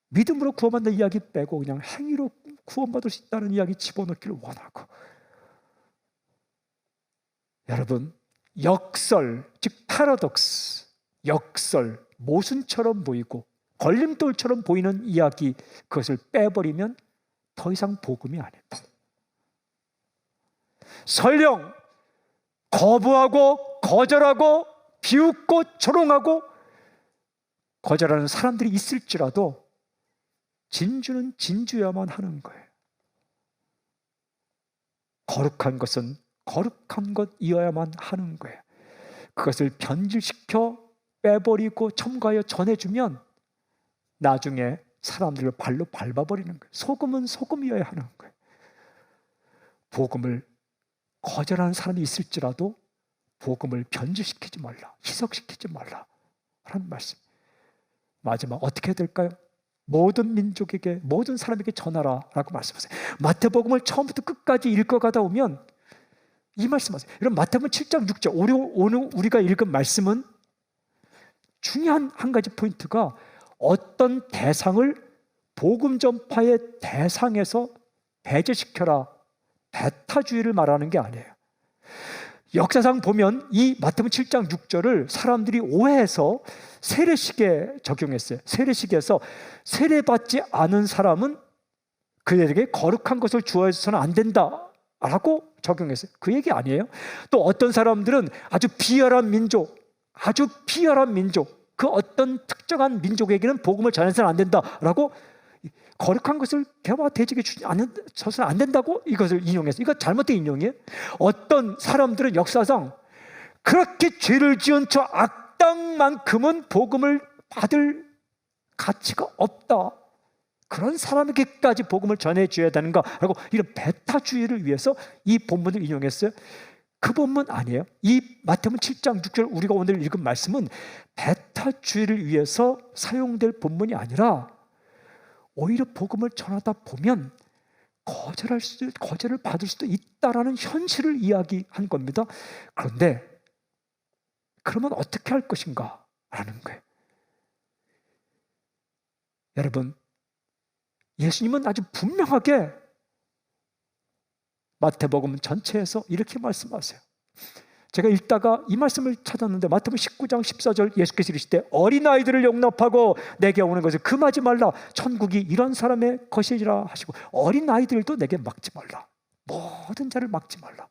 믿음으로 구원받는 이야기 빼고 그냥 행위로 구원받을 수 있다는 이야기 집어넣기를 원하고, 여러분, 역설, 즉 패러독스, 역설, 모순처럼 보이고 걸림돌처럼 보이는 이야기, 그것을 빼버리면 더 이상 복음이 아닙니다. 설령 거부하고 거절하고 비웃고 조롱하고 거절하는 사람들이 있을지라도 진주는 진주야만 하는 거예요. 거룩한 것은 거룩한 것이어야만 하는 거예요. 그것을 변질시켜 빼버리고 첨가하여 전해주면 나중에 사람들을 발로 밟아버리는 거예요. 소금은 소금이어야 하는 거예요. 복음을 거절하는 사람이 있을지라도 복음을 변질시키지 말라, 희석시키지 말라 하는 말씀. 마지막 어떻게 해야 될까요? 모든 민족에게, 모든 사람에게 전하라 라고 말씀하세요. 마태복음을 처음부터 끝까지 읽어가다 오면 이 말씀하세요. 여러분, 마태복음 7장 6절 오늘 우리가 읽은 말씀은 중요한 한 가지 포인트가 어떤 대상을 복음 전파의 대상에서 배제시켜라, 배타주의를 말하는 게 아니에요. 역사상 보면 이 마태복음 7장 6절을 사람들이 오해해서 세례식에 적용했어요. 세례식에서 세례받지 않은 사람은 그들에게 거룩한 것을 주어서는 안 된다라고 적용했어요. 그 얘기 아니에요. 또 어떤 사람들은 아주 비열한 민족, 그 어떤 특정한 민족에게는 복음을 전해서는 안 된다라고, 거룩한 것을 개와 돼지에게 줘서는 안 된다고 이것을 인용했어요. 이거 잘못된 인용이에요. 어떤 사람들은 역사상 그렇게 죄를 지은 저 악당만큼은 복음을 받을 가치가 없다, 그런 사람에게까지 복음을 전해줘야 되는가라고 이런 배타주의를 위해서 이 본문을 인용했어요. 그 본문 아니에요. 이 마태복음 7장 6절 우리가 오늘 읽은 말씀은 배타주의를 위해서 사용될 본문이 아니라 오히려 복음을 전하다 보면 거절을 받을 수도 있다라는 현실을 이야기한 겁니다. 그런데 그러면 어떻게 할 것인가 라는 거예요. 여러분, 예수님은 아주 분명하게 마태복음 전체에서 이렇게 말씀하세요. 제가 읽다가 이 말씀을 찾았는데 마태복음 19장 14절 예수께서 이르시되 어린아이들을 용납하고 내게 오는 것을 금하지 말라. 천국이 이런 사람의 것이라 하시고 어린아이들도 내게 막지 말라. 모든 자를 막지 말라.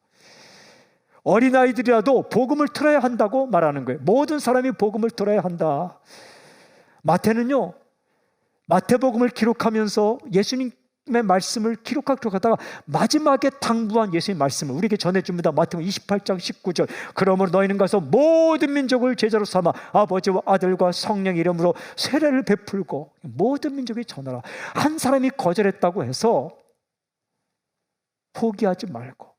어린아이들이라도 복음을 들어야 한다고 말하는 거예요. 모든 사람이 복음을 들어야 한다. 마태는요, 마태복음을 기록하면서 예수님의 말씀을 기록하다가 마지막에 당부한 예수님의 말씀을 우리에게 전해줍니다. 마태복음 28장 19절 그러므로 너희는 가서 모든 민족을 제자로 삼아 아버지와 아들과 성령의 이름으로 세례를 베풀고 모든 민족에 전하라. 한 사람이 거절했다고 해서 포기하지 말고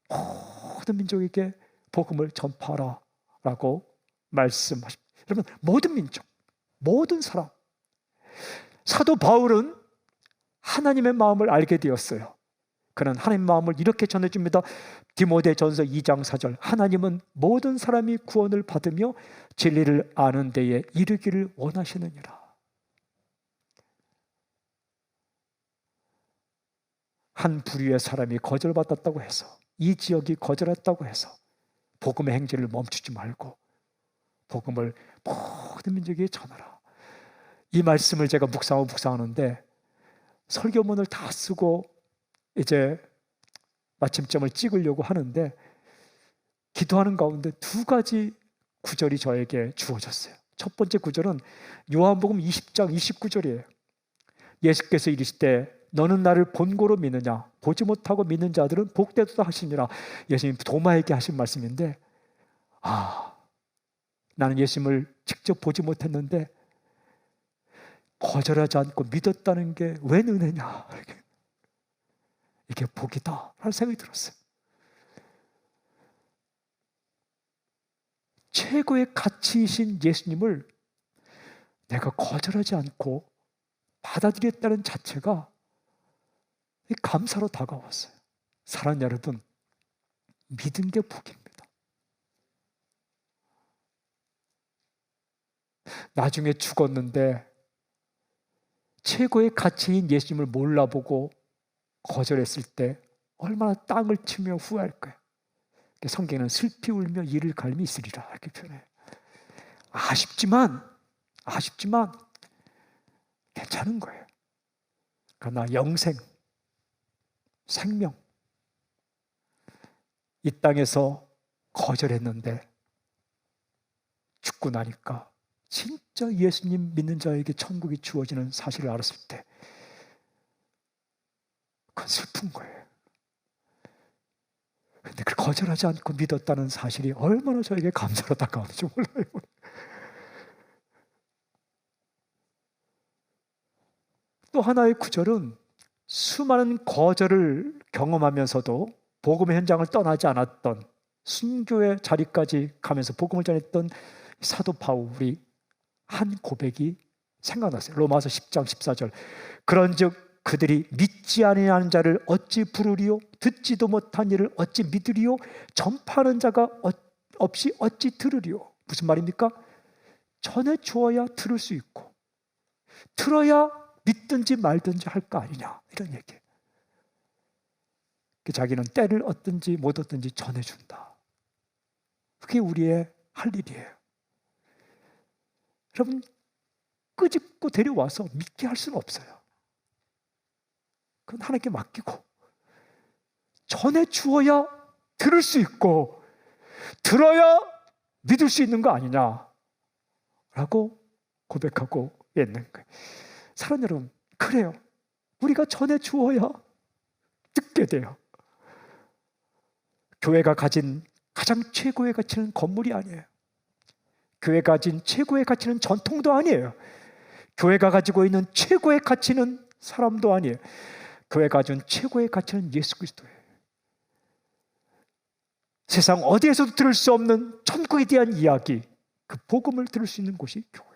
모든 민족에게 복음을 전파하라 라고 말씀하십니다. 여러분, 모든 민족, 모든 사람. 사도 바울은 하나님의 마음을 알게 되었어요. 그는 하나님의 마음을 이렇게 전해줍니다. 디모데전서 2장 4절 하나님은 모든 사람이 구원을 받으며 진리를 아는 데에 이르기를 원하시느니라. 한 부류의 사람이 거절받았다고 해서, 이 지역이 거절했다고 해서 복음의 행진을 멈추지 말고 복음을 모든 민족에게 전하라. 이 말씀을 제가 묵상하는데 설교문을 다 쓰고 이제 마침점을 찍으려고 하는데 기도하는 가운데 두 가지 구절이 저에게 주어졌어요. 첫 번째 구절은 요한복음 20장 29절이에요. 예수께서 이르시되 너는 나를 본고로 믿느냐? 보지 못하고 믿는 자들은 복되도다 하시니라. 예수님 도마에게 하신 말씀인데 나는 예수님을 직접 보지 못했는데 거절하지 않고 믿었다는 게 웬 은혜냐. 이게 복이다 라는 생각이 들었어요. 최고의 가치이신 예수님을 내가 거절하지 않고 받아들였다는 자체가 감사로 다가왔어요. 사랑하는 여러분, 믿은 게 복입니다. 나중에 죽었는데 최고의 가치인 예수님을 몰라보고 거절했을 때 얼마나 땅을 치며 후회할 거예요. 성경에는 슬피 울며 이를 갈미 있으리라 이렇게 표현해요. 아쉽지만 괜찮은 거예요. 그러나 영생, 생명, 이 땅에서 거절했는데 죽고 나니까 진짜 예수님 믿는 자에게 천국이 주어지는 사실을 알았을 때 그건 슬픈 거예요. 그런데 그걸 거절하지 않고 믿었다는 사실이 얼마나 저에게 감사로 다가오는지 몰라요. 또 하나의 구절은 수많은 거절을 경험하면서도 복음의 현장을 떠나지 않았던, 순교의 자리까지 가면서 복음을 전했던 사도 바울이 한 고백이 생각났어요. 로마서 10장 14절. 그런즉 그들이 믿지 아니하는 자를 어찌 부르리요? 듣지도 못한 일을 어찌 믿으리요? 전파하는 자가 없이 어찌 들으리요? 무슨 말입니까? 전해 주어야 들을 수 있고 들어야 믿든지 말든지 할 거 아니냐, 이런 얘기예요. 자기는 때를 얻든지 못 얻든지 전해준다. 그게 우리의 할 일이에요. 여러분, 끄집고 데려와서 믿게 할 수는 없어요. 그건 하나님께 맡기고 전해주어야 들을 수 있고 들어야 믿을 수 있는 거 아니냐라고 고백하고 있는 거예요. 사랑하는 여러분, 그래요. 우리가 전해주어야 듣게 돼요. 교회가 가진 가장 최고의 가치는 건물이 아니에요. 교회가 가진 최고의 가치는 전통도 아니에요. 교회가 가지고 있는 최고의 가치는 사람도 아니에요. 교회가 가진 최고의 가치는 예수 그리스도예요. 세상 어디에서도 들을 수 없는 천국에 대한 이야기, 그 복음을 들을 수 있는 곳이 교회.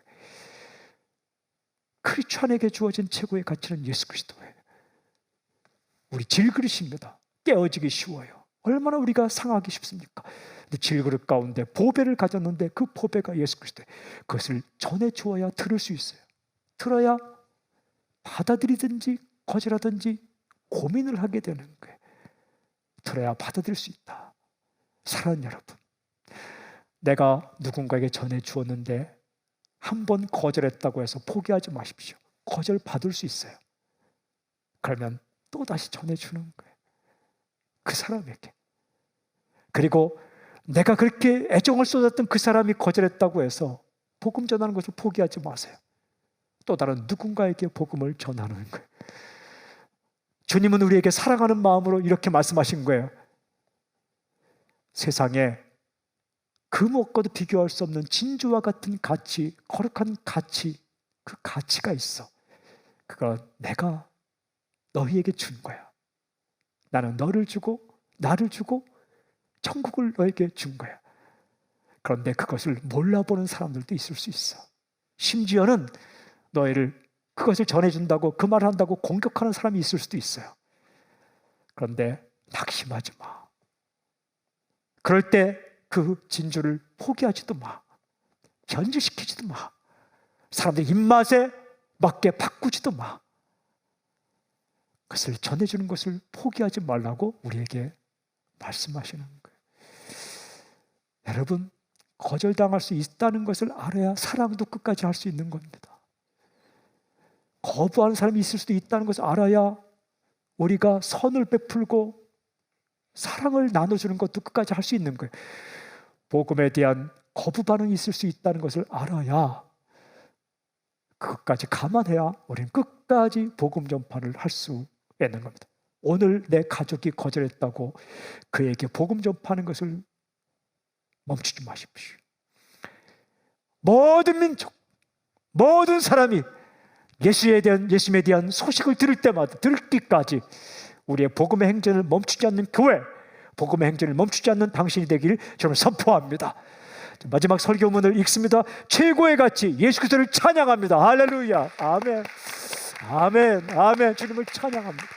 크리스찬에게 주어진 최고의 가치는 예수 그리스도예요. 우리 질그릇입니다. 깨어지기 쉬워요. 얼마나 우리가 상하기 쉽습니까? 근데 질그릇 가운데 보배를 가졌는데 그 보배가 예수 그리스도예요. 그것을 전해 주어야 들을 수 있어요. 들어야 받아들이든지 거절하든지 고민을 하게 되는 거예요. 들어야 받아들일 수 있다. 사랑하는 여러분, 내가 누군가에게 전해 주었는데 한 번 거절했다고 해서 포기하지 마십시오. 거절 받을 수 있어요. 그러면 또 다시 전해주는 거예요. 그 사람에게. 그리고 내가 그렇게 애정을 쏟았던 그 사람이 거절했다고 해서 복음 전하는 것을 포기하지 마세요. 또 다른 누군가에게 복음을 전하는 거예요. 주님은 우리에게 사랑하는 마음으로 이렇게 말씀하신 거예요. 세상에 그 무엇과도 비교할 수 없는 진주와 같은 가치, 거룩한 가치, 그 가치가 있어. 그걸 내가 너희에게 준 거야. 나는 너를 주고 나를 주고 천국을 너에게 준 거야. 그런데 그것을 몰라보는 사람들도 있을 수 있어. 심지어는 너희를 그것을 전해준다고, 그 말을 한다고 공격하는 사람이 있을 수도 있어요. 그런데 낙심하지 마. 그럴 때 그 진주를 포기하지도 마. 견제시키지도 마. 사람들 입맛에 맞게 바꾸지도 마. 그것을 전해주는 것을 포기하지 말라고 우리에게 말씀하시는 거예요. 여러분, 거절당할 수 있다는 것을 알아야 사랑도 끝까지 할 수 있는 겁니다. 거부하는 사람이 있을 수도 있다는 것을 알아야 우리가 선을 베풀고 사랑을 나눠주는 것도 끝까지 할 수 있는 거예요. 복음에 대한 거부 반응이 있을 수 있다는 것을 알아야, 그것까지 감안해야 우리는 끝까지 복음 전파를 할 수 있는 겁니다. 오늘 내 가족이 거절했다고 그에게 복음 전파하는 것을 멈추지 마십시오. 모든 민족, 모든 사람이 예수님에 대한 소식을 들을 때마다 듣기까지 우리의 복음의 행전을 멈추지 않는 교회, 복음의 행전을 멈추지 않는 당신이 되기를 저는 선포합니다. 마지막 설교문을 읽습니다. 최고의 가치 예수 그리스도를 찬양합니다. 할렐루야. 아멘. 아멘. 아멘. 주님을 찬양합니다.